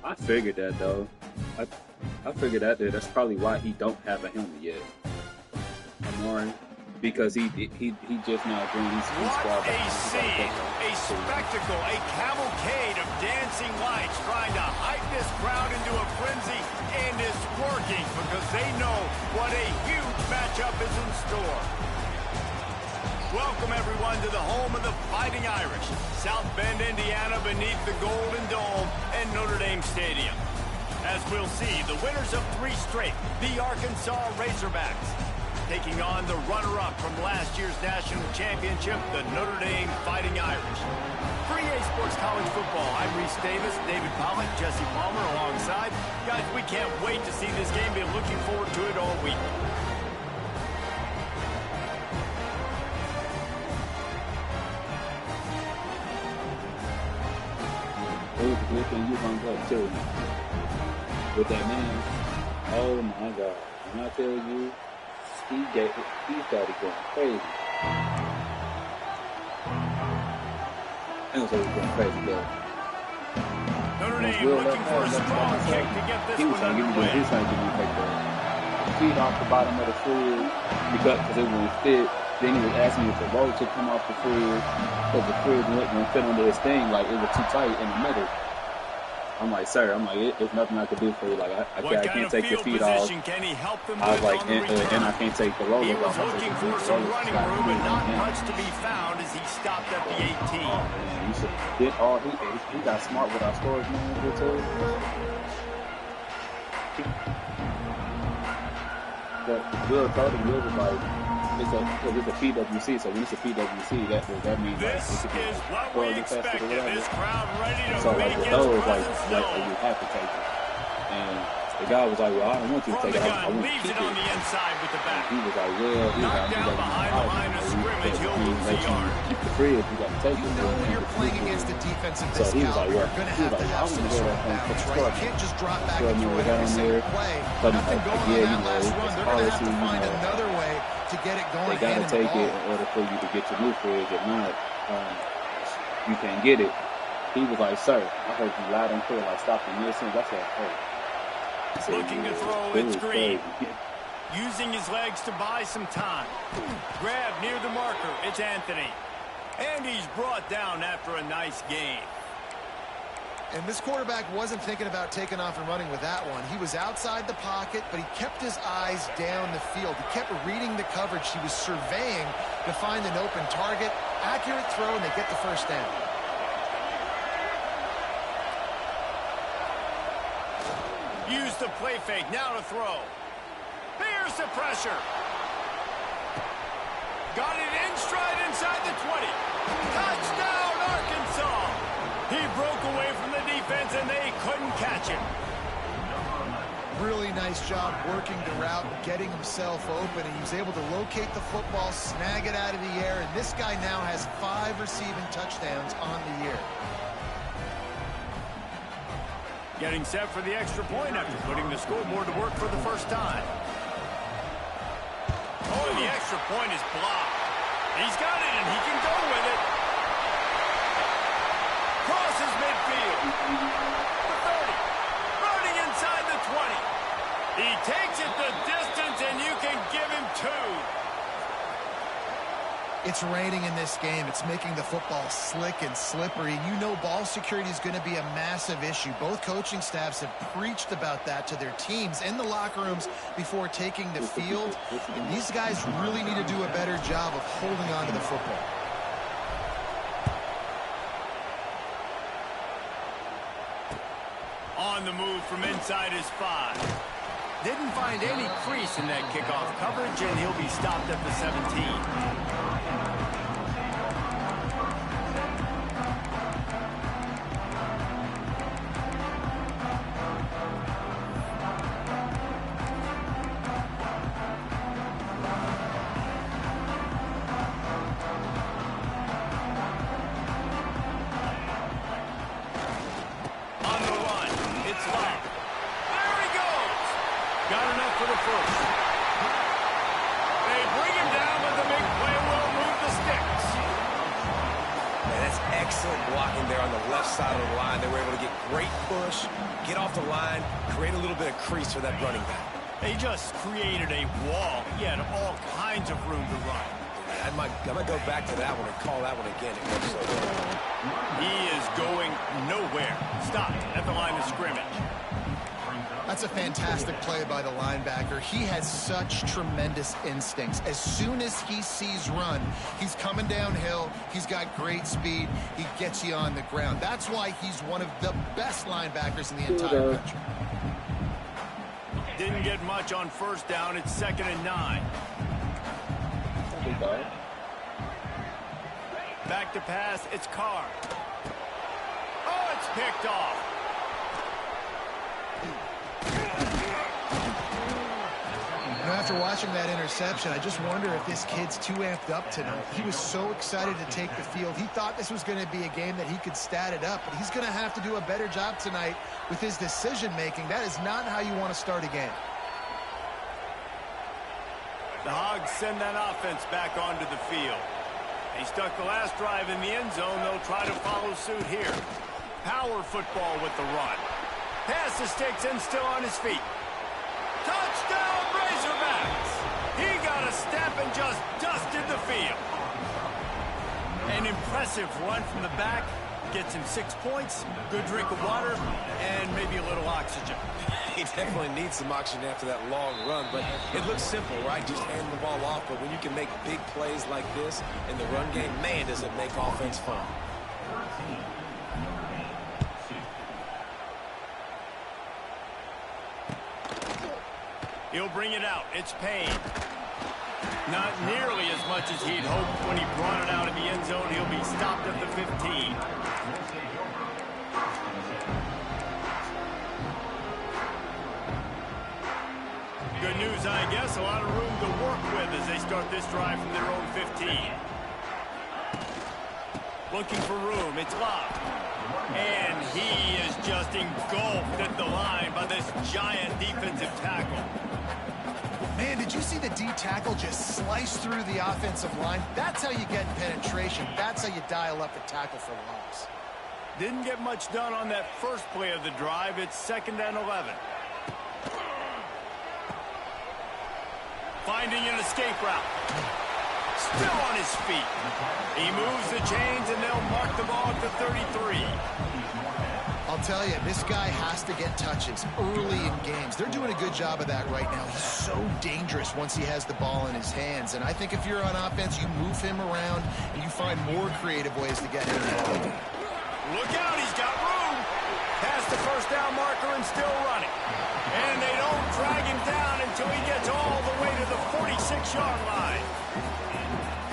I figured that though. I I figured that that's probably why he don't have a helmet yet. Amari, because he just now doing he's what a scene, a spectacle, a cavalcade of dancing lights trying to hype this crowd into a frenzy, and it's working because they know what a huge matchup is in store. Welcome, everyone, to the home of the Fighting Irish, South Bend, Indiana, beneath the Golden Dome and Notre Dame Stadium. As we'll see, the winners of 3 straight, the Arkansas Razorbacks, taking on the runner-up from last year's national championship, the Notre Dame Fighting Irish. For EA Sports College Football, I'm Reese Davis, David Pollock, Jesse Palmer alongside. Guys, we can't wait to see this game. Been looking forward to it all week. It was a good thing you hung up too. With that man, oh my God. When I tell you, he started going crazy. It was going crazy though. Notre Dame looking for a strong kick to get this one underway. He was trying to give me like the feet off the bottom of the fridge because it wouldn't fit. Then he was asking me if the roll to come off the fridge because the fridge wouldn't fit under his thing, like it was too tight in the middle. I'm like, sir, there's nothing I can do for you. Like, I can't take your feet off. Can he help them I was like, and I can't take the roller He off. was looking for some running room, but not much to be found as he stopped at the 18. Oh, man, you should get all he got smart with our scores, man, here too. But Will told him, Will was like, it's a PWC, so when it's a PWC, that means this like, is what we expected. This crowd ready to so make like its those, presence known. you have to take it. And the guy was like, well, I don't want you to From take the it. I gun, want you to leaves keep it on the inside with the back. He was like, well, knocked down behind the line of scrimmage, he'll lose a yard. Keep the fridge, you got to take it. You know when you're playing against a defense of this So he was caliber, like, you're going to have some sort of balance, right? You can't just drop back and throw it every single play. Nothing going on that last run. They're going to have to find another way to get it going. They got to take it in order for you to get your new fridge. If not, you can't get it. He was like, sir, I heard you loud and clear, like, stop the missing. That's what I heard. Looking to throw, it's Green. Using his legs to buy some time. Grab near the marker, it's Anthony. And he's brought down after a nice game. And this quarterback wasn't thinking about taking off and running with that one. He was outside the pocket, but he kept his eyes down the field. He kept reading the coverage. He was surveying to find an open target. Accurate throw, and they get the first down. Use the play fake, now to throw. Here's the pressure. Got it in stride inside the 20. Touchdown, Arkansas. He broke away from the defense, and they couldn't catch him. Really nice job working the route, getting himself open, and he was able to locate the football, snag it out of the air, and this guy now has 5 receiving touchdowns on the year. Getting set for the extra point after putting the scoreboard to work for the first time. Oh, and the extra point is blocked. He's got it, and he can go with it. Crosses midfield. The 30. Running inside the 20. He takes it the distance, and you can give him 2. It's raining in this game. It's making the football slick and slippery. You know ball security is going to be a massive issue. Both coaching staffs have preached about that to their teams in the locker rooms before taking the field. And these guys really need to do a better job of holding on to the football. On the move from inside his 5. Didn't find any crease in that kickoff coverage, and he'll be stopped at the 17. push, get off the line, create a little bit of crease for that running back. They just created a wall. He had all kinds of room to run. I might go back to that one and call that one again. It works so well. He is going nowhere. Stopped at the line of scrimmage. That's a fantastic play by the linebacker. He has such tremendous instincts. As soon as he sees run, he's coming downhill. He's got great speed. He gets you on the ground. That's why he's one of the best linebackers in the entire country. Didn't get much on first down. It's 2nd and 9. Back to pass. It's Carr. Oh, it's picked off. After watching that interception, I just wonder if this kid's too amped up tonight. He was so excited to take the field. He thought this was going to be a game that he could stat it up, but he's going to have to do a better job tonight with his decision-making. That is not how you want to start a game. The Hogs send that offense back onto the field. They stuck the last drive in the end zone. They'll try to follow suit here. Power football with the run. Pass the sticks and still on his feet. Touchdown, Razorbacks! He got a step and just dusted the field. An impressive run from the back. Gets him 6 points, good drink of water, and maybe a little oxygen. He definitely needs some oxygen after that long run, but it looks simple, right? Just hand the ball off, but when you can make big plays like this in the run game, man, does it make offense fun. He'll bring it out. It's Payne. Not nearly as much as he'd hoped when he brought it out in the end zone. He'll be stopped at the 15. Good news, I guess. A lot of room to work with as they start this drive from their own 15. Looking for room. It's Love. And he is just engulfed at the line by this giant defensive tackle. Man, did you see the D tackle just slice through the offensive line? That's how you get penetration. That's how you dial up a tackle for loss. Didn't get much done on that first play of the drive. It's 2nd and 11. Finding an escape route. Still on his feet. He moves the chains, and they'll mark the ball at the 33. I'll tell you, this guy has to get touches early in games. They're doing a good job of that right now. He's so dangerous once he has the ball in his hands. And I think if you're on offense, you move him around, and you find more creative ways to get him involved. Look out, he's got room. Past the first down marker and still running. And they don't drag him down until he gets all the way to the 46-yard line.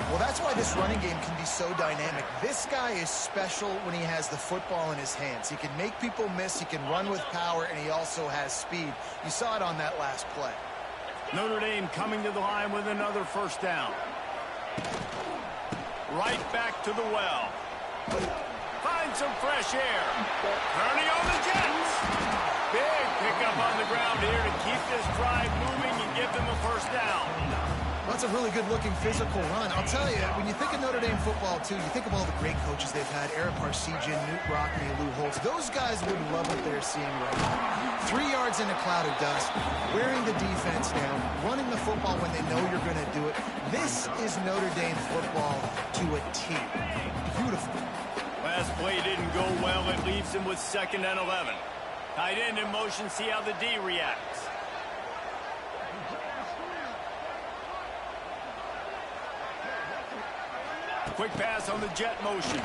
Well, that's why this running game can be so dynamic. This guy is special when he has the football in his hands. He can make people miss, he can run with power, and he also has speed. You saw it on that last play. Notre Dame coming to the line with another first down. Right back to the well. Find some fresh air. Turning on the Jets. Big pickup on the ground here to keep this drive moving and give them a first down. That's a really good-looking physical run. I'll tell you, when you think of Notre Dame football, too, you think of all the great coaches they've had, Eric Parsegian, Newt Rockne, Lou Holtz. Those guys would love what they're seeing right now. 3 yards in a cloud of dust, wearing the defense down, running the football when they know you're going to do it. This is Notre Dame football to a T. Beautiful. Last play didn't go well. It leaves him with 2nd and 11. Tight end in motion, see how the D reacts. Quick pass on the jet motion.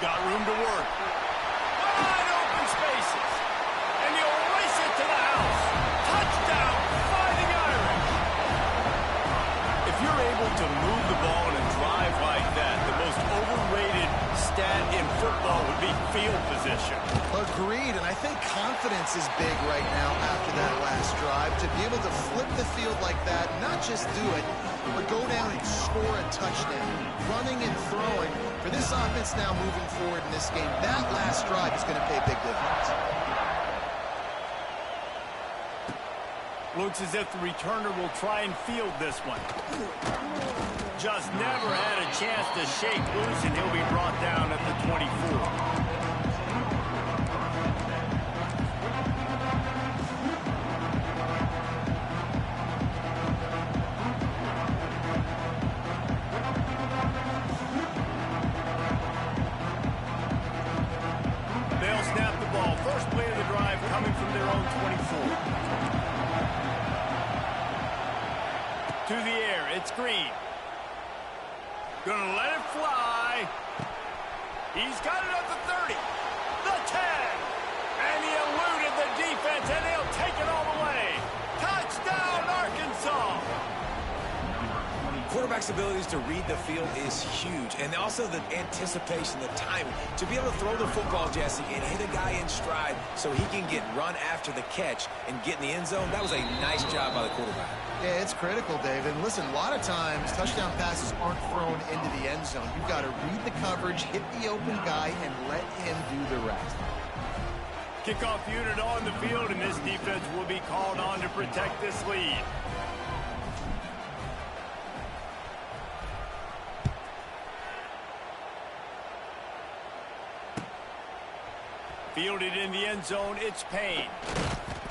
Got room to work. Wide open spaces. And he'll race it to the house. Touchdown, Fighting Irish. If you're able to move the ball in a drive like that, the most overrated stat in football would be field position. Agreed, and I think confidence is big right now after that last drive. To be able to flip the field like that, not just do it, but go down and score a touchdown. Running and throwing. For this offense now moving forward in this game, that last drive is going to pay a big difference. Looks as if the returner will try and field this one. Just never had a chance to shake loose, and he'll be brought down at the 24. To the air, it's Green. Gonna let it fly. He's got it at the 30, the 10, and he eluded the defense, and he'll take it all the way. Touchdown, Arkansas! Quarterback's abilities to read the field is huge, and also the anticipation, the timing. To be able to throw the football, Jesse, and hit a guy in stride so he can get run after the catch and get in the end zone, that was a nice job by the quarterback. Yeah, it's critical, David. And listen, a lot of times touchdown passes aren't thrown into the end zone. You've got to read the coverage, hit the open guy, and let him do the rest. Kickoff unit on the field, and this defense will be called on to protect this lead. Fielded in the end zone, it's Payne.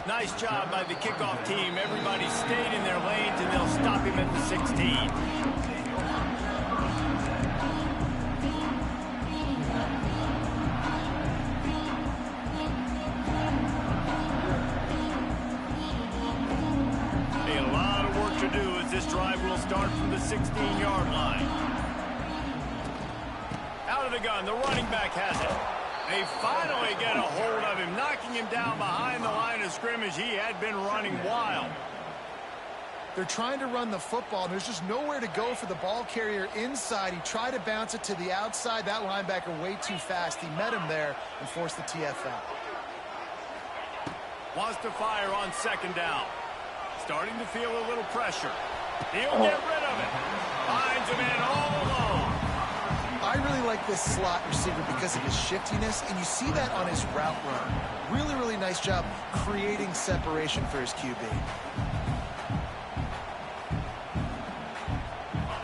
Nice job by the kickoff team. Everybody stayed in their lanes, and they'll stop him at the 16. A lot of work to do as this drive will start from the 16-yard line. Out of the gun, the running back has it. They finally get a hold of him, knocking him down behind the line of scrimmage. He had been running wild. They're trying to run the football, and there's just nowhere to go for the ball carrier inside. He tried to bounce it to the outside. That linebacker way too fast. He met him there and forced the TFL. Wants to fire on second down. Starting to feel a little pressure. He'll get rid of it. Finds him in all alone. I really like this slot receiver because of his shiftiness, and you see that on his route run. Really, really nice job creating separation for his QB.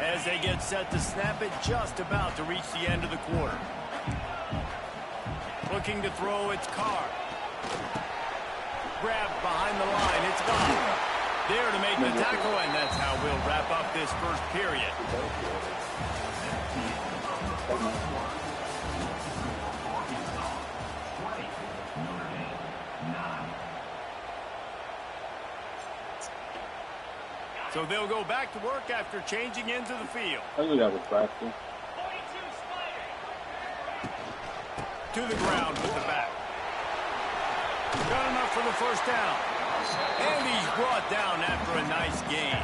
As they get set to snap it, just about to reach the end of the quarter. Looking to throw, it's Carr. Grabbed behind the line, it's gone. There to make the tackle, and that's how we'll wrap up this first period. So they'll go back to work after changing into the field. I think that was practical. To the ground with the back. Got enough for the first down. And he's brought down after a nice gain.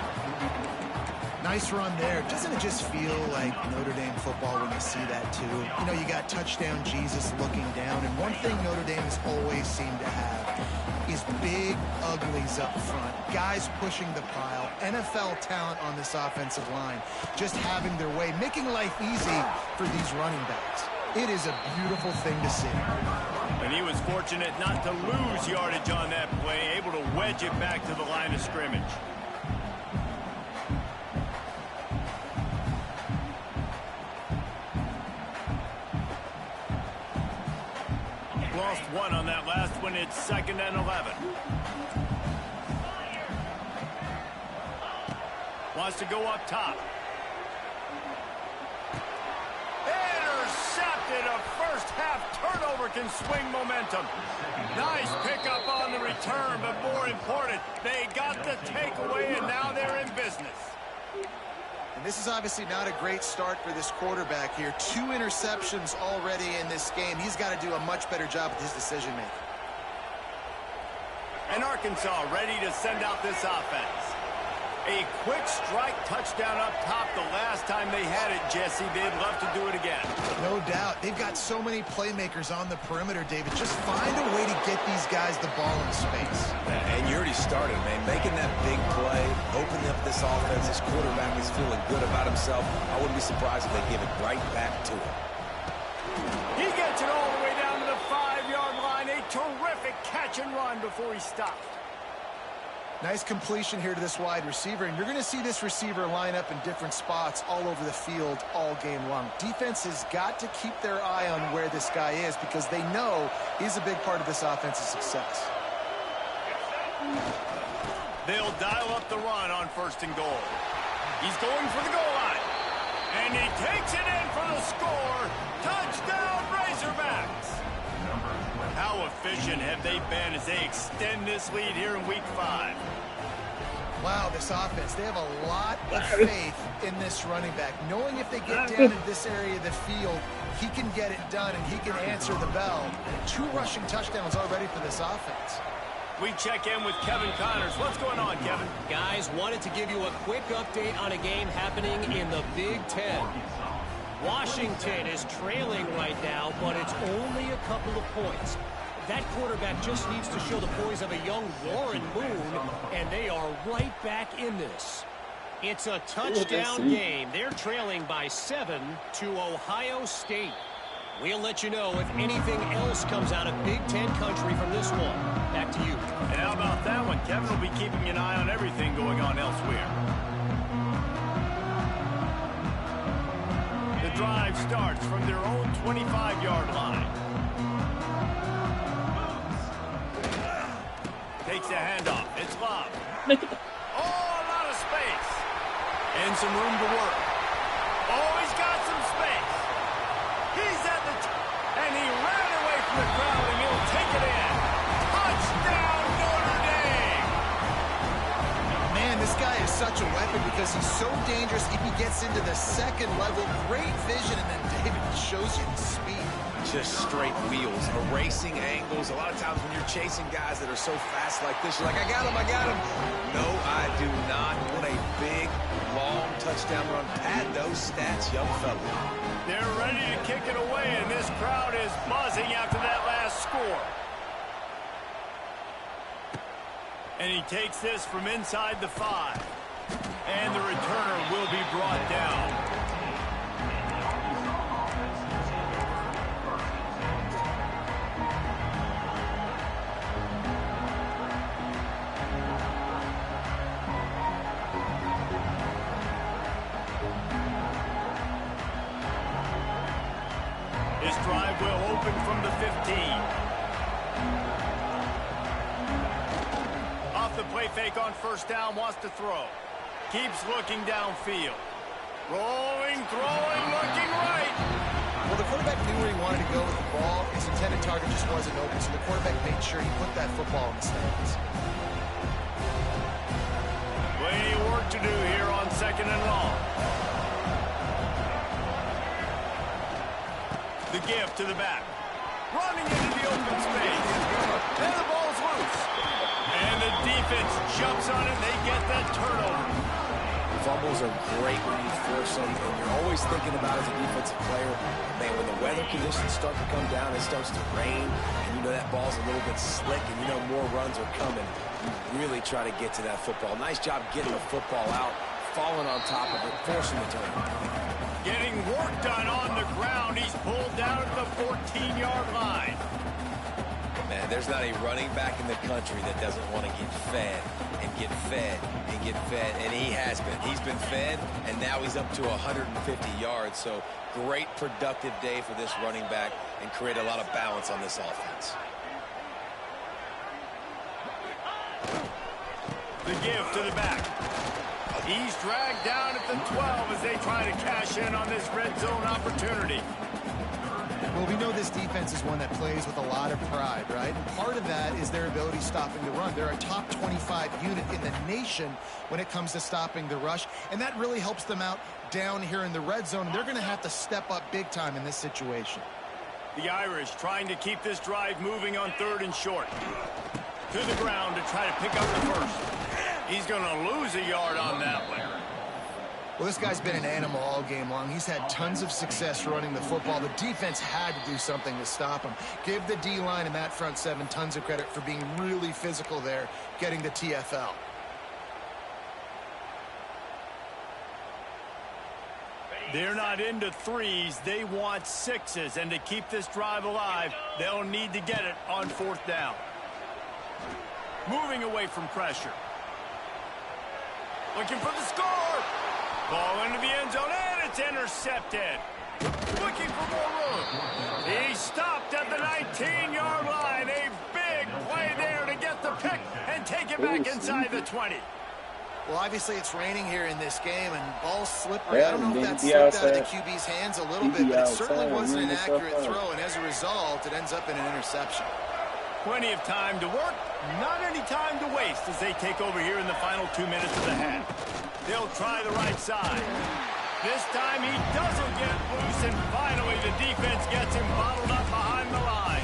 Nice run there. Doesn't it just feel like Notre Dame football when you see that too? You know, you got touchdown Jesus looking down, and one thing Notre Dame has always seemed to have is big uglies up front, guys pushing the pile, NFL talent on this offensive line, just having their way, making life easy for these running backs. It is a beautiful thing to see. And he was fortunate not to lose yardage on that play, able to wedge it back to the line of scrimmage. Lost one on that last one. It's 2nd and 11. Wants to go up top. Intercepted. A first half turnover can swing momentum. Nice pickup on the return, but more important, they got the takeaway, and now they're in business. And this is obviously not a great start for this quarterback here. 2 interceptions already in this game. He's got to do a much better job with his decision-making. And Arkansas ready to send out this offense. A quick strike touchdown up top the last time they had it, Jesse. They'd love to do it again. No doubt. They've got so many playmakers on the perimeter, David. Just find a way to get these guys the ball in space. And you already started, man. Making that big play, opening up this offense. This quarterback is feeling good about himself. I wouldn't be surprised if they give it right back to him. He gets it all the way down to the 5-yard line. A terrific catch and run before he stopped. Nice completion here to this wide receiver, and you're going to see this receiver line up in different spots all over the field all game long. Defense has got to keep their eye on where this guy is because they know he's a big part of this offense's success. They'll dial up the run on 1st and goal. He's going for the goal line, and he takes it in for the score. Touchdown, Razorbacks! How efficient have they been as they extend this lead here in Week 5? Wow, this offense, they have a lot of faith in this running back, knowing if they get down in this area of the field, he can get it done and he can answer the bell. 2 rushing touchdowns already for this offense. We check in with Kevin Connors. What's going on, Kevin? Guys, wanted to give you a quick update on a game happening in the Big Ten. Washington is trailing right now, but it's only a couple of points. That quarterback just needs to show the poise of a young Warren Moon, and they are right back in this. It's a touchdown game. They're trailing by 7 to Ohio State. We'll let you know if anything else comes out of Big Ten country from this one. Back to you. And how about that one? Kevin will be keeping an eye on everything going on elsewhere. The drive starts from their own 25-yard line. Takes a handoff. It's Love. Oh, a lot of space. And some room to work. Oh, he's got some space. He's at the and he ran away from the crowd, and he'll take it in. Touchdown, Notre Dame! Man, this guy is such a weapon because he's so dangerous if he gets into the second level. Great vision, and then David shows you the speed. Just straight wheels, erasing angles. A lot of times when you're chasing guys that are so fast like this, you're like, I got him, I got him. No, I do not. What a big, long touchdown run. Pad those stats, young fella. They're ready to kick it away, and this crowd is buzzing after that last score. And he takes this from inside the 5. And the returner will be brought down. This drive will open from the 15. Off the play fake on first down, wants to throw. Keeps looking downfield. Rolling, throwing, looking right. Well, the quarterback knew where he wanted to go with the ball. His intended target just wasn't open, so the quarterback made sure he put that football in the stands. Plenty of work to do here on 2nd and long. The give to the back. Running into the open space. And the ball's loose. And the defense jumps on it. They get that turnover. Fumbles are great when you force them, and you're always thinking about as a defensive player, man, when the weather conditions start to come down, it starts to rain, and you know that ball's a little bit slick, and you know more runs are coming. You really try to get to that football. Nice job getting the football out, falling on top of it, forcing the turnover. Getting work done on the ground. He's pulled down at the 14-yard line. Man, there's not a running back in the country that doesn't want to get fed and get fed and get fed, and he has been. He's been fed, and now he's up to 150 yards, so great productive day for this running back and create a lot of balance on this offense. The give to the back. He's dragged down at the 12 as they try to cash in on this red zone opportunity. Well, we know this defense is one that plays with a lot of pride, right? And part of that is their ability stopping the run. They're a top 25 unit in the nation when it comes to stopping the rush, and that really helps them out down here in the red zone. They're going to have to step up big time in this situation. The Irish trying to keep this drive moving on 3rd and short. To the ground to try to pick up the first. He's going to lose a yard on that one. Well, this guy's been an animal all game long. He's had tons of success running the football. The defense had to do something to stop him. Give the D-line and that front 7 tons of credit for being really physical there, getting the TFL. They're not into 3s. They want 6s. And to keep this drive alive, they'll need to get it on 4th down. Moving away from pressure. Looking for the score. Ball into the end zone, and it's intercepted. Looking for more room. He stopped at the 19-yard line. A big play there to get the pick and take it back inside the 20. Well, obviously it's raining here in this game, and ball's slippery. I don't know if that slipped out of the QB's hands a little bit, but it certainly wasn't an accurate throw, and as a result, it ends up in an interception. Plenty of time to work, not any time to waste as they take over here in the final 2 minutes of the half. They'll try the right side. This time he doesn't get loose, and finally the defense gets him bottled up behind the line.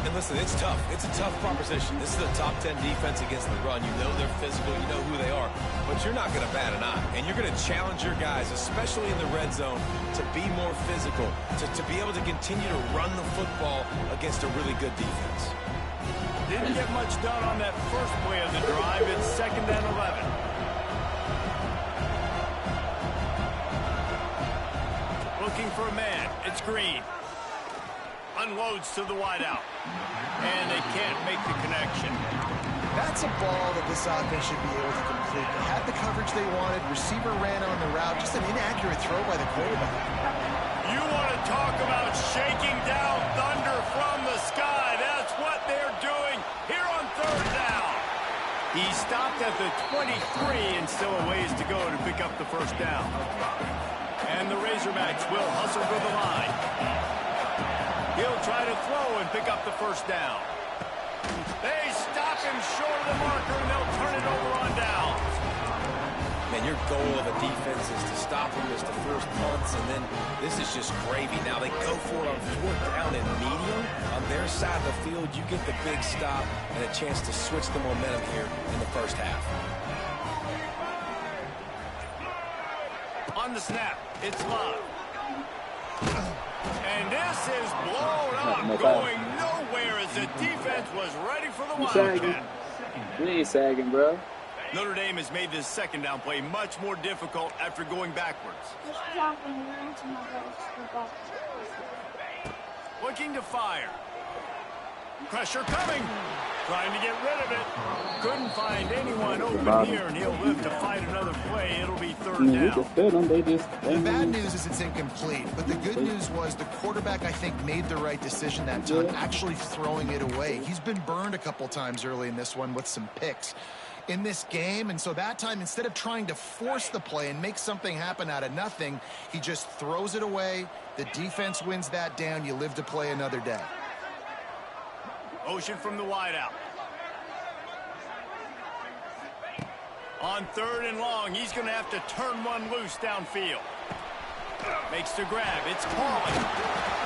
And listen, it's tough. It's a tough proposition. This is a top 10 defense against the run. You know they're physical. You know who they are. But you're not going to bat an eye. And you're going to challenge your guys, especially in the red zone, to be more physical, to be able to continue to run the football against a really good defense. Didn't get much done on that first play of the drive. It's 2nd and 11. Looking for a man. It's Green. Unloads to the wideout. And they can't make the connection. That's a ball that this offense should be able to complete. They had the coverage they wanted. Receiver ran on the route. Just an inaccurate throw by the quarterback. You want to talk about shaking down thunder from the sky. That's what they're doing here on 3rd down. He stopped at the 23 and still a ways to go to pick up the 1st down. And the Razorbacks will hustle for the line. He'll try to throw and pick up the 1st down. They stop him short of the marker, and they'll turn it over on downs. Man, your goal of a defense is to stop them as the first punts, and then this is just gravy. Now they go for it on 4th down and medium. On their side of the field, you get the big stop and a chance to switch the momentum here in the 1st half. On the snap, it's Love. And this is blown up, going nowhere as the defense was ready for the Wildcat. We ain't sagging, bro. Notre Dame has made this 2nd down play much more difficult after going backwards. Looking to fire. Pressure coming. Trying to get rid of it. Couldn't find anyone open here, and he'll live to fight another play. It'll be 3rd down. The bad news is it's incomplete, but the good news was the quarterback, I think, made the right decision that time, actually throwing it away. He's been burned a couple times early in this one with some picks in this game, and so that time, instead of trying to force the play and make something happen out of nothing, he just throws it away. The defense wins that down. You live to play another day. Motion from the wideout. On 3rd and long, he's going to have to turn one loose downfield. Makes the grab. It's Pauley.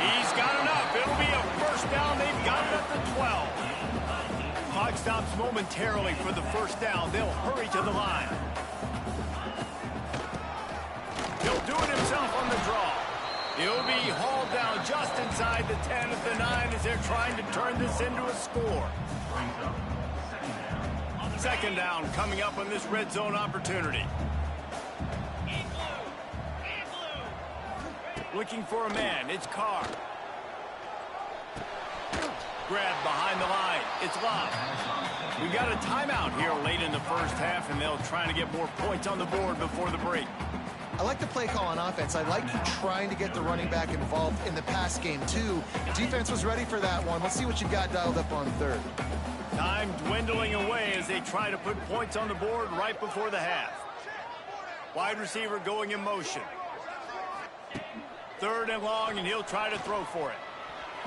He's got enough. It'll be a 1st down. They've got it at the 12. Clock stops momentarily for the 1st down. They'll hurry to the line. He'll do it himself on the draw. He'll be hauled down just inside the 10 at the 9 as they're trying to turn this into a score. 2nd down coming up on this red zone opportunity. Looking for a man. It's Carr. Grab behind the line. It's Love. We got a timeout here late in the 1st half, and they'll try to get more points on the board before the break. I like the play call on offense. I like you trying to get the running back involved in the pass game, too. Defense was ready for that one. Let's see what you got dialed up on 3rd. Time dwindling away as they try to put points on the board right before the half. Wide receiver going in motion. 3rd and long, and he'll try to throw for it.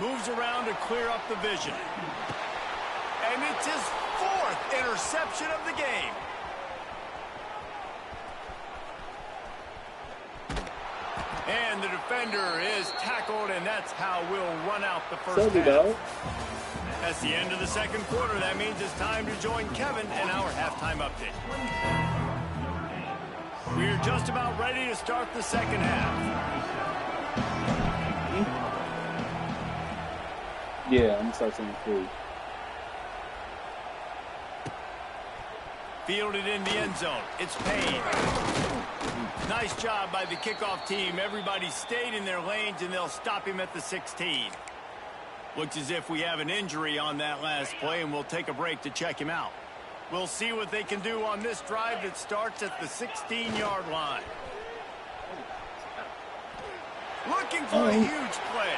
Moves around to clear up the vision. And it's his 4th interception of the game. And the defender is tackled, and that's how we'll run out the 1st half. That's the end of the 2nd quarter. That means it's time to join Kevin in our halftime update. We're just about ready to start the 2nd half. Yeah, I'm going to start saying 3. Fielded in the end zone. It's Payne. Nice job by the kickoff team. Everybody stayed in their lanes, and they'll stop him at the 16. Looks as if we have an injury on that last play, and we'll take a break to check him out. We'll see what they can do on this drive that starts at the 16-yard line. Looking for a huge play.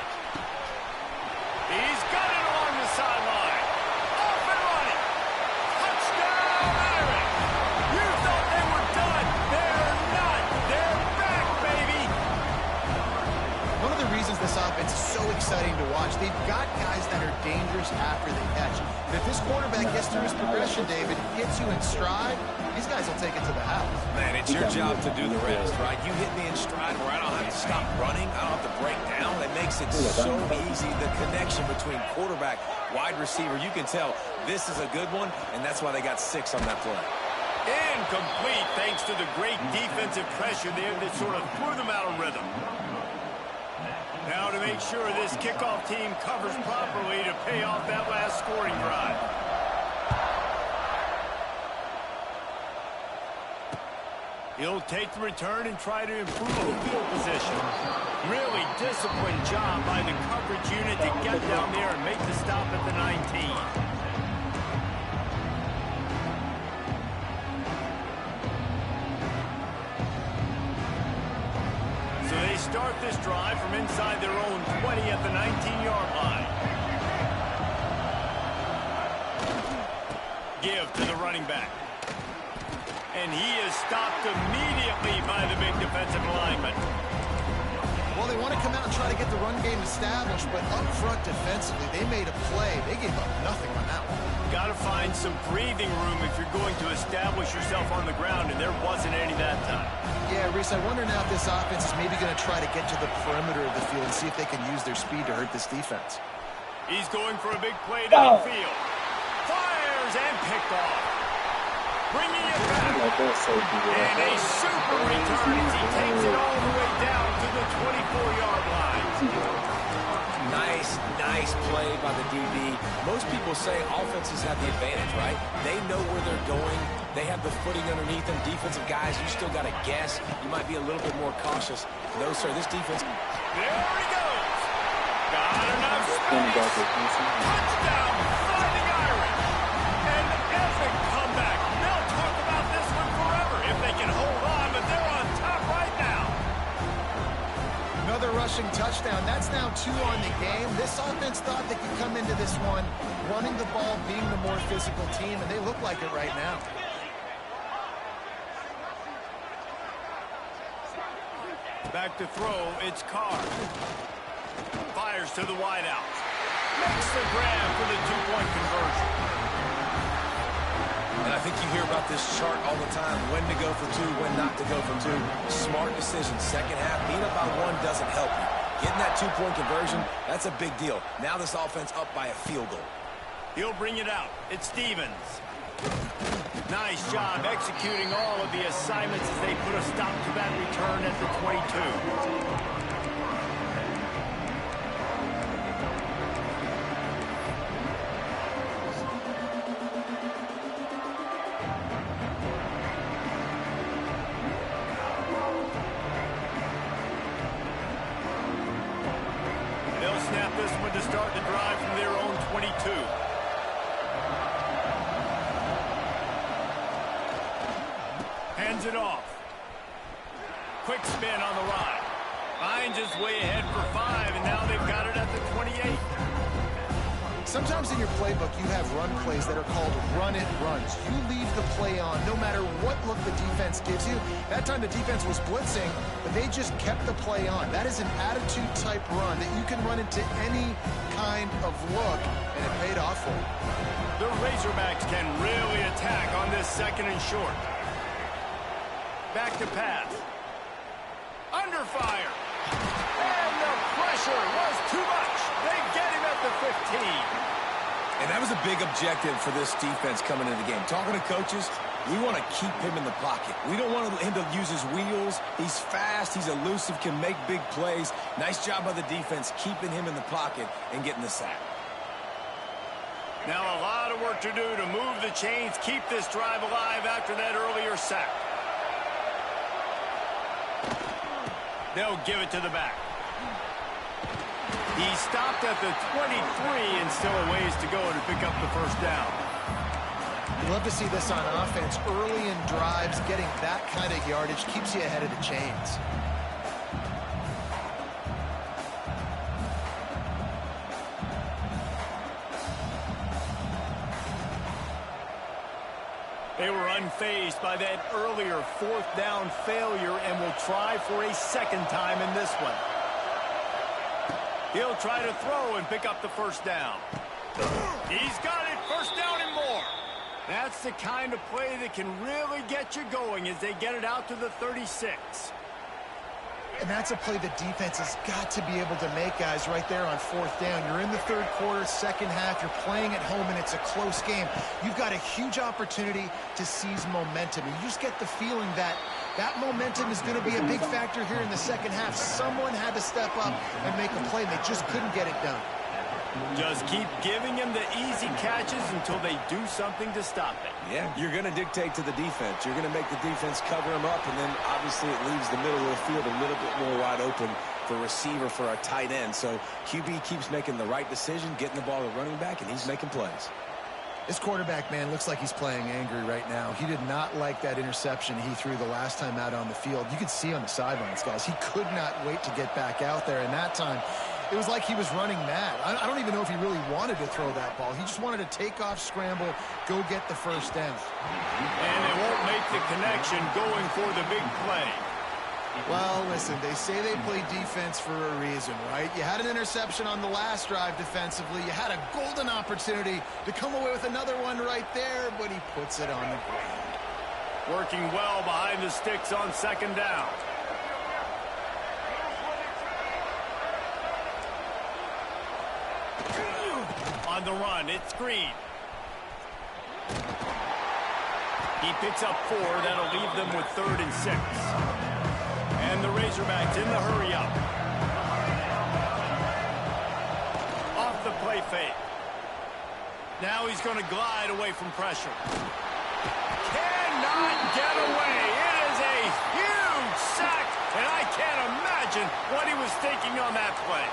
He's got it along the sideline. Off and running. Touchdown, Irish. You thought they were done. They're not. They're back, baby. One of the reasons this offense is so exciting to watch, they've got guys that are dangerous after they catch. But if this quarterback gets through his progression, David, hits you in stride, these guys will take it to the house. Man, it's your job to do the rest, right? You hit me in stride where I don't have to stop running. I don't have to break down. It makes it so easy. The connection between quarterback, wide receiver, you can tell this is a good one, and that's why they got 6 on that play. Incomplete thanks to the great defensive pressure there that sort of threw them out of rhythm. Now to make sure this kickoff team covers properly to pay off that last scoring drive. He'll take the return and try to improve the field position. Really disciplined job by the coverage unit to get down there and make the stop at the 19. So they start this drive from inside their own 20 at the 19-yard line. Give to the running back. And he is stopped immediately by the big defensive lineman. Well, they want to come out and try to get the run game established, but up front defensively, they made a play. They gave up nothing on that one. Got to find some breathing room if you're going to establish yourself on the ground, and there wasn't any that time. Yeah, Reese, I wonder now if this offense is maybe going to try to get to the perimeter of the field and see if they can use their speed to hurt this defense. He's going for a big play downfield. Fires and picked off. Bringing it back. And a super return as he takes it all the way down to the 24-yard line. Nice play by the DB. Most people say offenses have the advantage, right? They know where they're going. They have the footing underneath them. Defensive guys, you still got to guess. You might be a little bit more cautious. No, sir, this defense. There he goes. Got enough space. Touchdown, Fighting Irish. An epic comeback. They'll talk about this one forever if they can hold on, but they're on top right now. Another rushing touchdown. That's now 2 on the game. This offense thought they could come into this one running the ball, being the more physical team, and they look like it right now. Back to throw, it's Carr. Fires to the wideout. Makes the grab for the 2-point conversion. And I think you hear about this chart all the time, when to go for 2, when not to go for 2. Smart decision. Second half, being up by 1 doesn't help you. Getting that 2-point conversion, that's a big deal. Now this offense up by a field goal. He'll bring it out. It's Stevens. Nice job executing all of the assignments as they put a stop to that return at the 22. They'll snap this one to start the drive from their own 22. Hands it off. Quick spin on the ride. Finds his way ahead for 5, and now they've got it at the 28. Sometimes in your playbook, you have run plays that are called run-it runs. You leave the play on no matter what look the defense gives you. That time the defense was blitzing, but they just kept the play on. That is an attitude-type run that you can run into any kind of look, and it paid off for them. The Razorbacks can really attack on this 2nd and short. Back to pass. Under fire. And the pressure was too much. They get him at the 15. And that was a big objective for this defense coming into the game. Talking to coaches, we want to keep him in the pocket. We don't want him to use his wheels. He's fast. He's elusive, can make big plays. Nice job by the defense keeping him in the pocket and getting the sack. Now a lot of work to do to move the chains, keep this drive alive after that earlier sack. They'll give it to the back. He stopped at the 23 and still a ways to go to pick up the first down. You love to see this on offense. Early in drives, getting that kind of yardage keeps you ahead of the chains. They were unfazed by that earlier 4th down failure and will try for a 2nd time in this one. He'll try to throw and pick up the first down. He's got it, first down and more. That's the kind of play that can really get you going as they get it out to the 36. And that's a play the defense has got to be able to make, guys, right there on fourth down. You're in the third quarter, second half. You're playing at home, and it's a close game. You've got a huge opportunity to seize momentum. And you just get the feeling that that momentum is going to be a big factor here in the second half. Someone had to step up and make a play, and they just couldn't get it done. Just keep giving him the easy catches until they do something to stop it. Yeah, you're going to dictate to the defense. You're going to make the defense cover him up, and then obviously it leaves the middle of the field a little bit more wide open for receiver, for a tight end. So QB keeps making the right decision, getting the ball to running back, and he's making plays. This quarterback, man, looks like he's playing angry right now. He did not like that interception he threw the last time out on the field. You could see on the sidelines, guys, he could not wait to get back out there. And that time, it was like he was running mad. I don't even know if he really wanted to throw that ball. He just wanted to take off, scramble, go get the first down. And it won't make the connection going for the big play. Well, listen, they say they play defense for a reason, right? You had an interception on the last drive defensively. You had a golden opportunity to come away with another one right there, but he puts it on the ground. Working well behind the sticks on second down. On the run, it's Green. He picks up 4. That'll leave them with 3rd and 6. And the Razorbacks in the hurry-up. Off the play fake. Now he's going to glide away from pressure. Cannot get away. It is a huge sack, and I can't imagine what he was thinking on that play.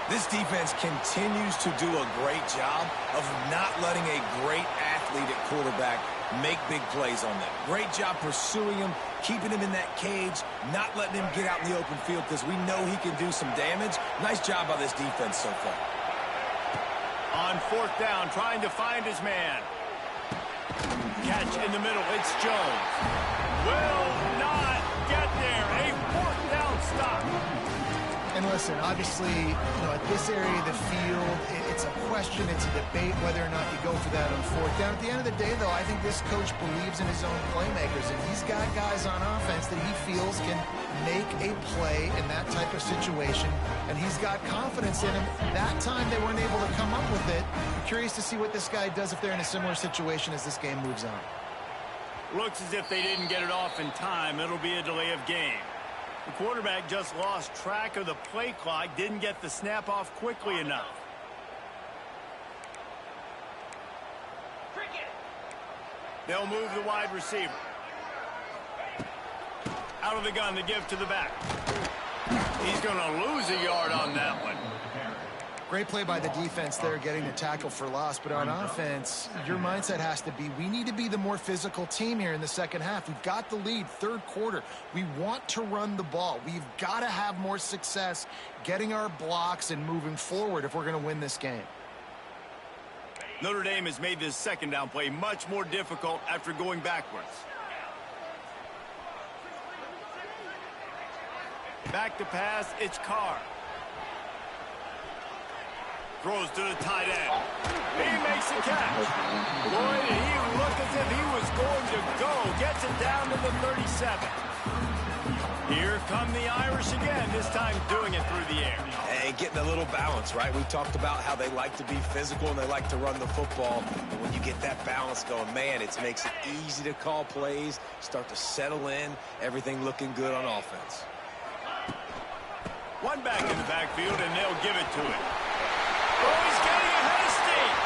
This defense continues to do a great job of not letting a great athlete at quarterback make big plays on them. Great job pursuing him, keeping him in that cage, not letting him get out in the open field because we know he can do some damage. Nice job by this defense so far. On fourth down, trying to find his man. Catch in the middle, it's Jones. Will not get there. A fourth down stop. And listen, obviously, at this area of the field, it's a question, it's a debate whether or not you go for that on fourth down. At the end of the day, though, I think this coach believes in his own playmakers, and he's got guys on offense that he feels can make a play in that type of situation, and he's got confidence in him. That time, they weren't able to come up with it. I'm curious to see what this guy does if they're in a similar situation as this game moves on. Looks as if they didn't get it off in time. It'll be a delay of game. The quarterback just lost track of the play clock, didn't get the snap off quickly enough. They'll move the wide receiver. Out of the gun to give to the back. He's going to lose a yard on that one. Great play by the defense there, getting the tackle for loss. But on offense, your mindset has to be, we need to be the more physical team here in the second half. We've got the lead, third quarter. We want to run the ball. We've got to have more success getting our blocks and moving forward if we're going to win this game. Notre Dame has made this second down play much more difficult after going backwards. Back to pass, it's Carr. Throws to the tight end. He makes the catch. Boy, did he look as if he was going to go. Gets it down to the 37. Here come the Irish again, this time doing it through the air. And getting a little balance, right? We talked about how they like to be physical and they like to run the football. But when you get that balance going, man, it makes it easy to call plays, start to settle in, everything looking good on offense. One back in the backfield, and they'll give it to him. Oh, he's getting ahead of steam.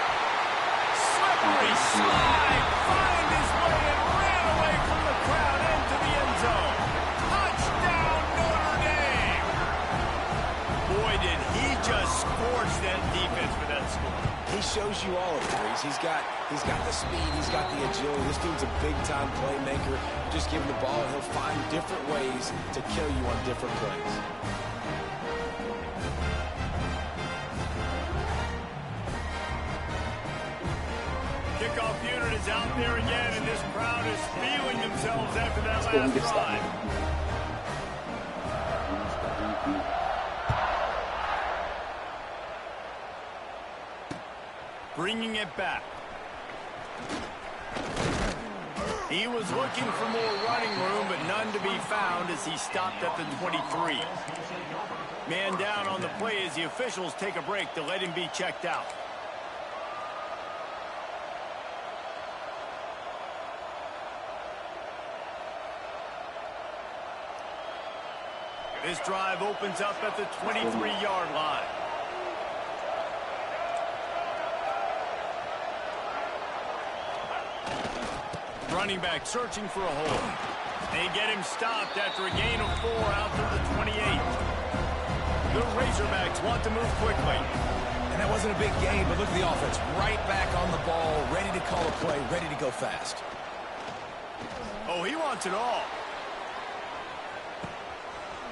Slippery slide. Find his way and ran away from the crowd into the end zone. Touchdown, Notre Dame. Boy, did he just scorch that defense with that score. He shows you all of it, Reese. He's got the speed, he's got the agility. This dude's a big-time playmaker. Just give him the ball, and he'll find different ways to kill you on different plays. Kickoff unit is out there again, and this crowd is feeling themselves after that last drive. Bringing it back. He was looking for more running room, but none to be found as he stopped at the 23. Man down on the play as the officials take a break to let him be checked out. This drive opens up at the 23-yard line. Running back searching for a hole. They get him stopped after a gain of 4 out to the 28. The Razorbacks want to move quickly. And that wasn't a big gain, but look at the offense. Right back on the ball, ready to call a play, ready to go fast. Oh, he wants it all.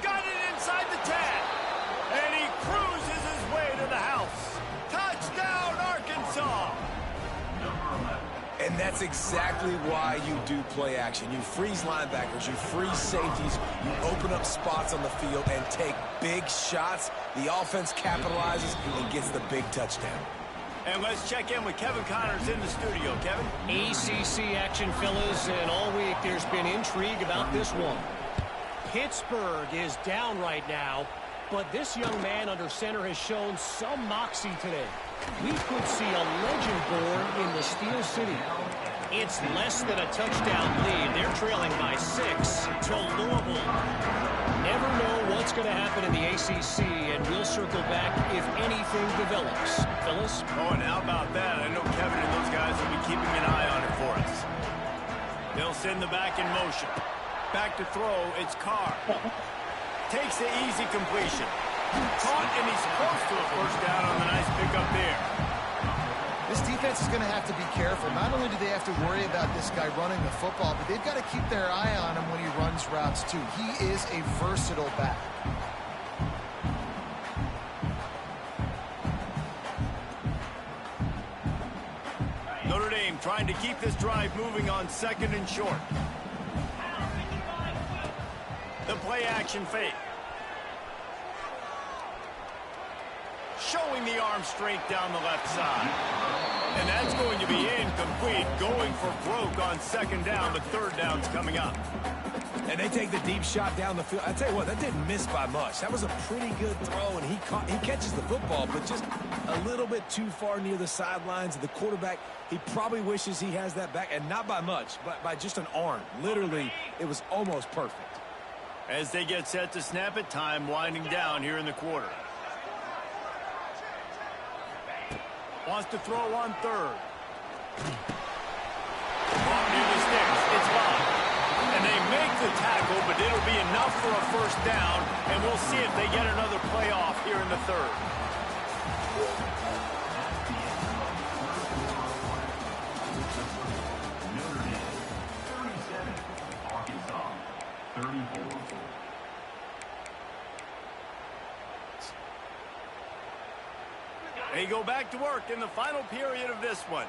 Got it inside the 10. And he cruises his way to the house. Touchdown, Arkansas. And that's exactly why you do play action. You freeze linebackers, you freeze safeties, you open up spots on the field and take big shots. The offense capitalizes and gets the big touchdown. And let's check in with Kevin Connors in the studio. Kevin? ACC action, fellas, and all week there's been intrigue about this one. Pittsburgh is down right now, but this young man under center has shown some moxie today. We could see a legend born in the Steel City. It's less than a touchdown lead. They're trailing by 6 to Louisville. Never know what's going to happen in the ACC, and we'll circle back if anything develops. Phyllis? Oh, and how about that? I know Kevin and those guys will be keeping an eye on it for us. They'll send the back in motion. Back to throw, it's Carr. Takes the easy completion. Caught, and he's close to a first down on the nice pickup there. This defense is going to have to be careful. Not only do they have to worry about this guy running the football, but they've got to keep their eye on him when he runs routes too. He is a versatile back. Notre Dame trying to keep this drive moving on 2nd and short. The play action fake. Showing the arm strength down the left side. And that's going to be incomplete. Going for broke on 2nd down, but 3rd down's coming up. And they take the deep shot down the field. I tell you what, that didn't miss by much. That was a pretty good throw, and he catches the football, but just a little bit too far near the sidelines. The quarterback, he probably wishes he has that back, and not by much, but by just an arm. Literally, it was almost perfect. As they get set to snap it, time winding down here in the quarter. Wants to throw on 3rd. Off near the sticks. It's Bob. And they make the tackle, but it'll be enough for a first down, and we'll see if they get another play off here in the 3rd. They go back to work in the final period of this one.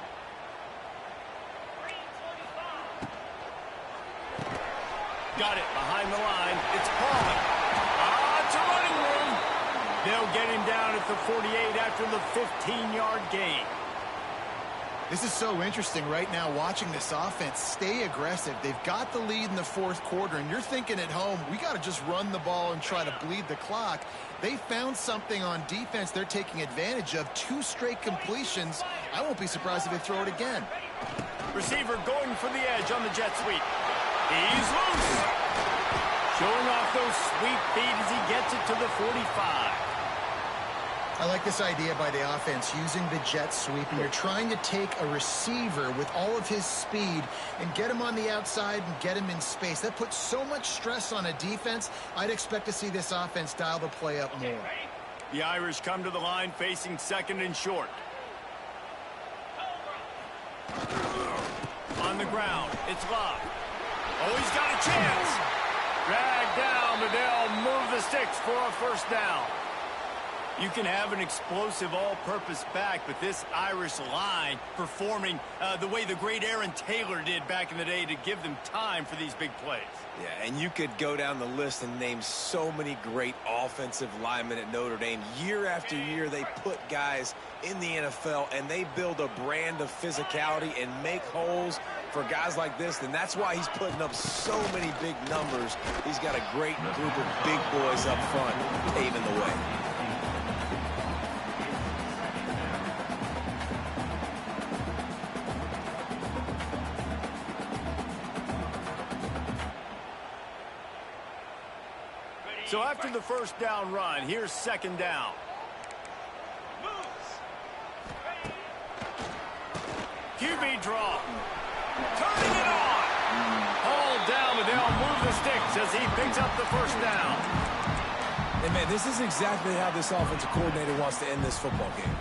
Got it behind the line. It's Paul. It's a running room. They'll get him down at the 48 after the 15-yard gain. This is so interesting right now watching this offense stay aggressive. They've got the lead in the 4th quarter, and you're thinking at home, we got to just run the ball and try to bleed the clock. They found something on defense they're taking advantage of. 2 straight completions. I won't be surprised if they throw it again. Receiver going for the edge on the jet sweep. He's loose. Showing off those sweep feet as he gets it to the 45. I like this idea by the offense, using the jet sweep, and you're trying to take a receiver with all of his speed and get him on the outside and get him in space. That puts so much stress on a defense. I'd expect to see this offense dial the play up more. The Irish come to the line facing 2nd and short. On the ground, it's Love. Oh, he's got a chance. Dragged down, but they'll move the sticks for a first down. You can have an explosive all-purpose back, but this Irish line performing the way the great Aaron Taylor did back in the day to give them time for these big plays. Yeah, and you could go down the list and name so many great offensive linemen at Notre Dame. Year after year, they put guys in the NFL, and they build a brand of physicality and make holes for guys like this, and that's why he's putting up so many big numbers. He's got a great group of big boys up front paving the way. So after the first down run, here's second down. QB draw. Turning it on. Hauled down, but they'll move the sticks as he picks up the first down. And, man, this is exactly how this offensive coordinator wants to end this football game.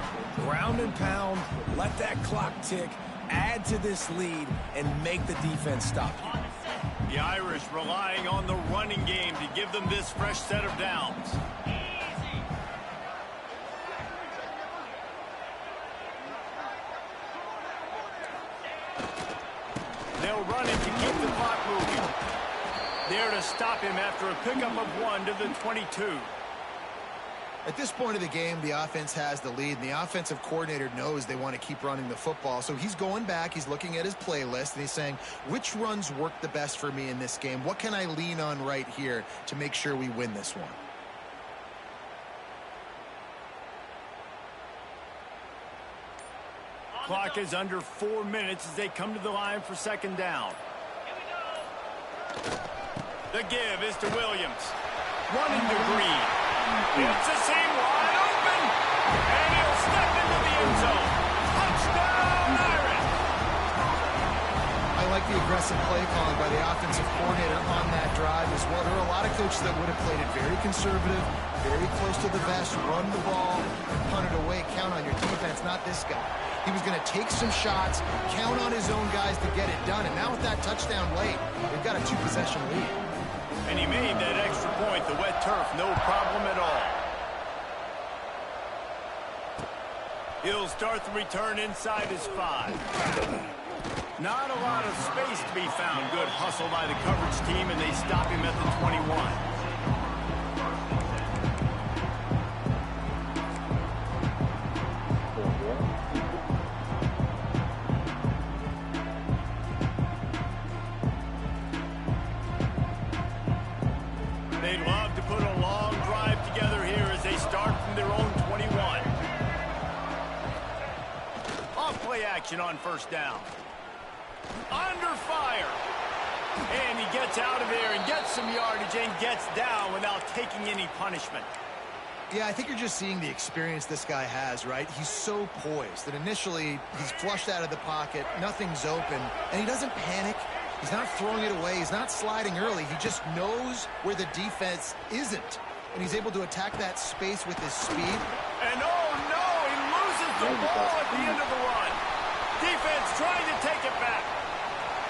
Ground and pound, let that clock tick, add to this lead, and make the defense stop you. The Irish relying on the running game to give them this fresh set of downs. They'll run it to keep the clock moving. There to stop him after a pickup of 1 to the 22. At this point of the game, the offense has the lead, and the offensive coordinator knows they want to keep running the football. So he's going back, he's looking at his playlist, and he's saying, which runs work the best for me in this game? What can I lean on right here to make sure we win this one? Clock is under 4 minutes as they come to the line for second down. The give is to Williams. Running to Green. It's a seam wide open. And he'll step into the end zone. Touchdown, Irish. I like the aggressive play calling by the offensive coordinator on that drive as well. There are a lot of coaches that would have played it very conservative, very close to the vest, run the ball, and punt it away. Count on your defense, not this guy. He was going to take some shots, count on his own guys to get it done. And now with that touchdown late, they've got a 2-possession lead. And he made that extra point, the wet turf, no problem at all. He'll start the return inside his 5. Not a lot of space to be found. Good hustle by the coverage team, and they stop him at the 21. They'd love to put a long drive together here as they start from their own 21. Off play action on first down. Under fire. And he gets out of there and gets some yardage and gets down without taking any punishment. Yeah, I think you're just seeing the experience this guy has, right? He's so poised that initially he's flushed out of the pocket, nothing's open, and he doesn't panic. He's not throwing it away. He's not sliding early. He just knows where the defense isn't, and he's able to attack that space with his speed. And oh no, he loses the ball at the end of the run. Defense trying to take it back.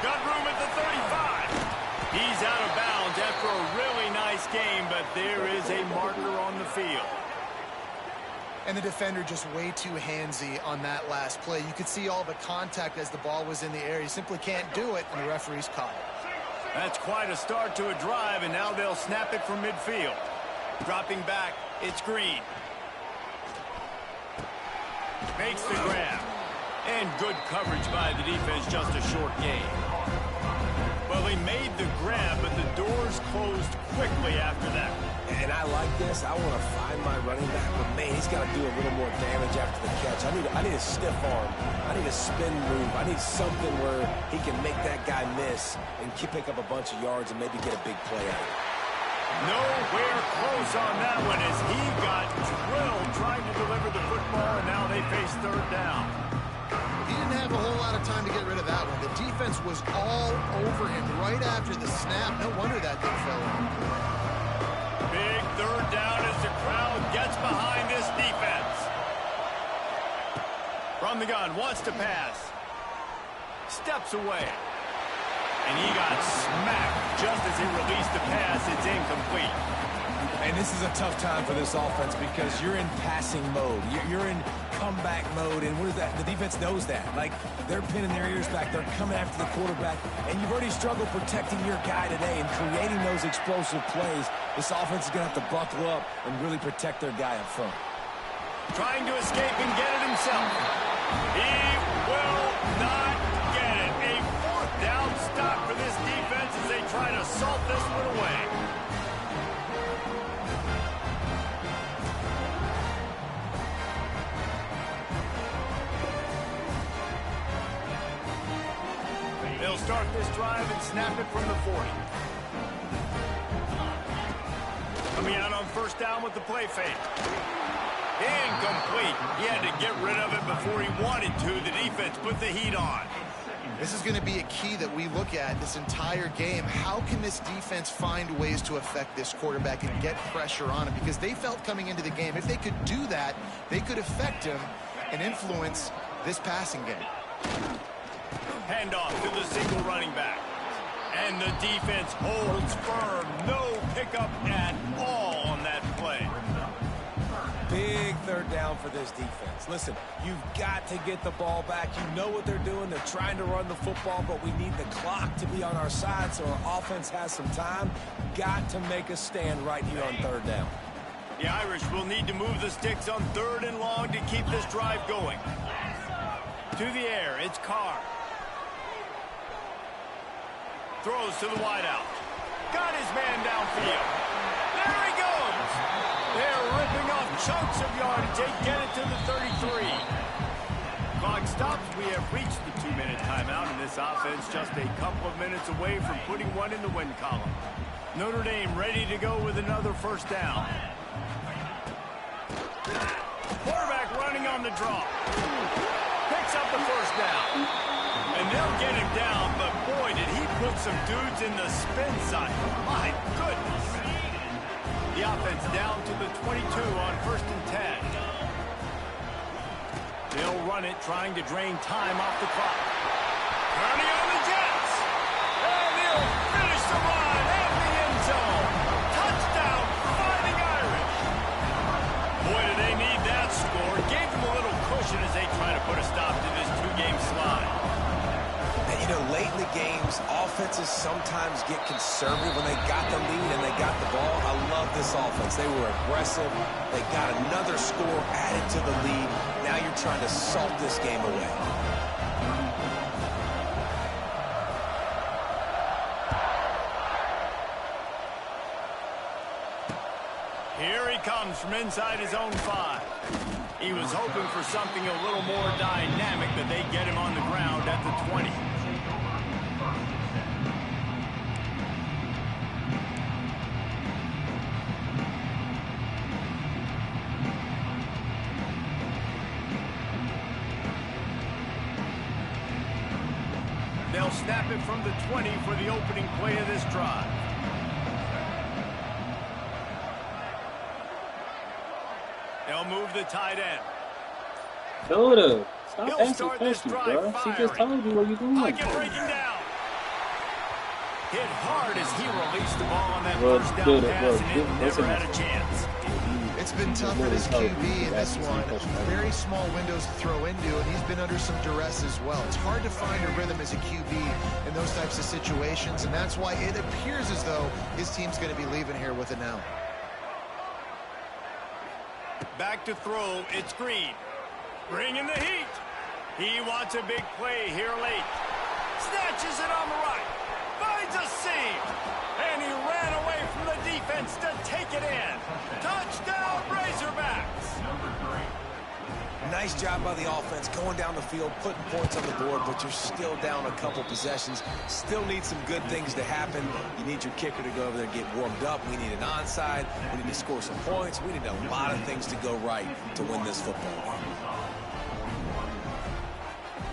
Got room at the 35. He's out of bounds after a really nice game, but there is a marker on the field. And the defender just way too handsy on that last play. You could see all the contact as the ball was in the air. He simply can't do it, and the referee's caught it. That's quite a start to a drive, and now they'll snap it from midfield. Dropping back, it's Green. Makes the grab. And good coverage by the defense, just a short gain. Well, he made the grab, but the doors closed quickly after that. And I like this. I want to find my running back, but man, he's got to do a little more damage after the catch. I need a stiff arm. I need a spin move. I need something where he can make that guy miss and pick up a bunch of yards and maybe get a big play out of it. Nowhere close on that one as he got drilled trying to deliver the football, and now they face third down. He didn't have a whole lot of time to get rid of that one. The defense was all over him right after the snap. No wonder that thing fell in. Big third down as the crowd gets behind this defense. From the gun, wants to pass. Steps away. And he got smacked just as he released the pass. It's incomplete. And this is a tough time for this offense because you're in passing mode. You're in comeback mode, and what is that? The defense knows that. Like, they're pinning their ears back. They're coming after the quarterback, and you've already struggled protecting your guy today and creating those explosive plays. This offense is going to have to buckle up and really protect their guy up front. Trying to escape and get it himself. He will not get it. A fourth down stop for this defense as they try to salt this one away. They'll start this drive and snap it from the 40. Coming out on first down with the play fake. Incomplete. He had to get rid of it before he wanted to. The defense put the heat on. This is going to be a key that we look at this entire game. How can this defense find ways to affect this quarterback and get pressure on him? Because they felt coming into the game, if they could do that, they could affect him and influence this passing game. Handoff to the single running back. And the defense holds firm. No pickup at all on that play. Big third down for this defense. Listen, you've got to get the ball back. You know what they're doing. They're trying to run the football, but we need the clock to be on our side so our offense has some time. Got to make a stand right here on third down. The Irish will need to move the sticks on third and long to keep this drive going. To the air, it's Carr. Throws to the wideout. Got his man downfield. There he goes. They're ripping off chunks of yardage. They get it to the 33. Clock stops. We have reached the 2-minute timeout, and this offense just a couple of minutes away from putting one in the win column. Notre Dame ready to go with another first down. Quarterback running on the draw. Picks up the first down. And they'll get him down, but boy, did he put some dudes in the spin side. My goodness. The offense down to the 22 on first and 10. They'll run it, trying to drain time off the clock. Turning on the Jets. And he'll finish the run at the end zone. Touchdown, Fighting Irish. Boy, do they need that score. Gave them a little cushion as they try to put a stop to this two-game slide. And, you know, late in the games, offenses sometimes get conservative when they got the lead and they got the ball. I love this offense. They were aggressive. They got another score added to the lead. Now you're trying to salt this game away. Here he comes from inside his own 5. He was hoping for something a little more dynamic, but they get him on the ground at the 20. They'll snap it from the 20 for the opening play of this drive. They'll move the tight end. Notre, stop He'll asking start this questions, drive bro. She firing. just told you what you're doing. I can break him down. Hit hard as he released the ball on that Well, first down good, pass, well, and good. it never had a chance. It's been tough for this QB in this one. Very small windows to throw into, and he's been under some duress as well. It's hard to find a rhythm as a QB in those types of situations, and that's why it appears as though his team's going to be leaving here with it now. Back to throw, it's Green. Bringing the heat. He wants a big play here late. Snatches it on the right. Finds a seam. And he ran away from the defense to take it in. Touchdown, Razorbacks. Nice job by the offense going down the field, putting points on the board, but you're still down a couple possessions. Still need some good things to happen. You need your kicker to go over there and get warmed up. We need an onside. We need to score some points. We need a lot of things to go right to win this football game.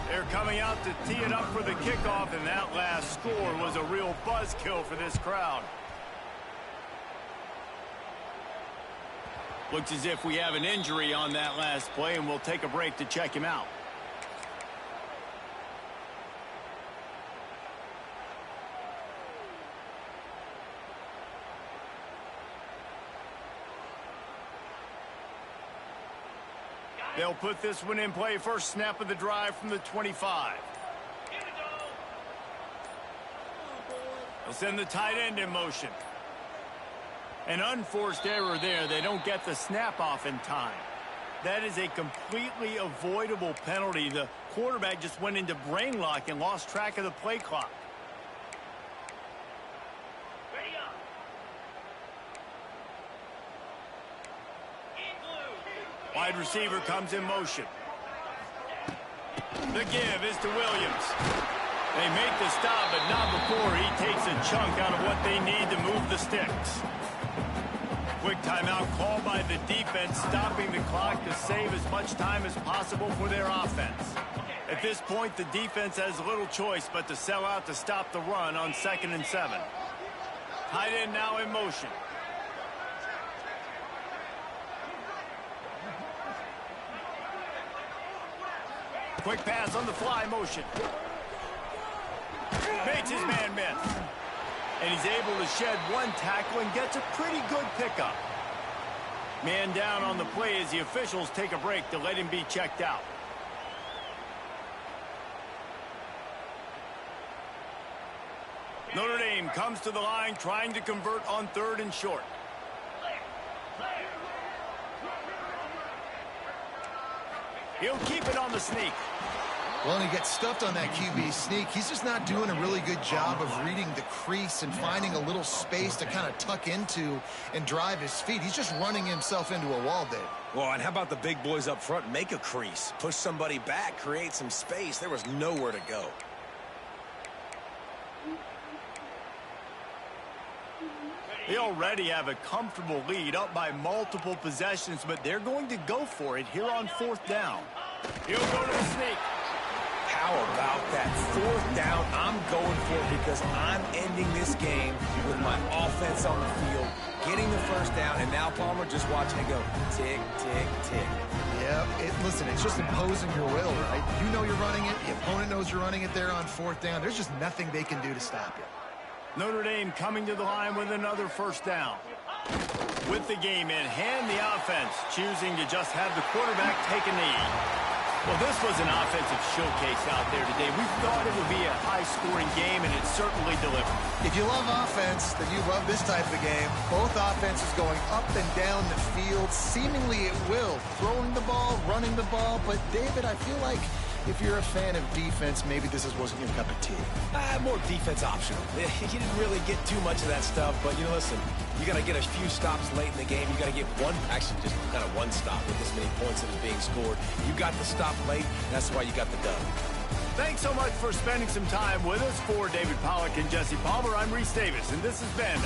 They're coming out to tee it up for the kickoff, and that last score was a real buzzkill for this crowd. Looks as if we have an injury on that last play, and we'll take a break to check him out. They'll put this one in play. First snap of the drive from the 25. They'll send the tight end in motion. An unforced error there. They don't get the snap off in time. That is a completely avoidable penalty. The quarterback just went into brain lock and lost track of the play clock. Wide receiver comes in motion. The give is to Williams. They make the stop, but not before he takes a chunk out of what they need to move the sticks. Quick timeout called by the defense, stopping the clock to save as much time as possible for their offense. At this point, the defense has little choice but to sell out to stop the run on 2nd and 7. Tight end now in motion. Quick pass on the fly motion. Makes his man miss. And he's able to shed one tackle and gets a pretty good pickup. Man down on the play as the officials take a break to let him be checked out. Notre Dame comes to the line trying to convert on 3rd and short. He'll keep it on the sneak. Well, and he gets stuffed on that QB sneak. He's just not doing a really good job of reading the crease and finding a little space to kind of tuck into and drive his feet. He's just running himself into a wall there. Well, and how about the big boys up front? Make a crease. Push somebody back. Create some space. There was nowhere to go. They already have a comfortable lead, up by multiple possessions, but they're going to go for it here on 4th down. He'll go to the sneak. How about that 4th down? I'm going for it because I'm ending this game with my offense on the field, getting the 1st down, and now Palmer just watching it go tick, tick, tick. Yep. Listen, it's just imposing your will, right? You know you're running it. The opponent knows you're running it there on 4th down. There's just nothing they can do to stop you. Notre Dame coming to the line with another 1st down. With the game in hand, the offense choosing to just have the quarterback take a knee. Well, this was an offensive showcase out there today. We thought it would be a high-scoring game, and it certainly delivered. If you love offense, then you love this type of game. Both offenses going up and down the field, seemingly at will. Throwing the ball, running the ball. But, David, I feel like if you're a fan of defense, maybe this wasn't your cup of tea. More defense optional. You didn't really get too much of that stuff, but, listen, you got to get a few stops late in the game. You got to get actually just kind of one stop with this many points that was being scored. You got the stop late. That's why you got the dub. Thanks so much for spending some time with us. For David Pollack and Jesse Palmer, I'm Reese Davis, and this has been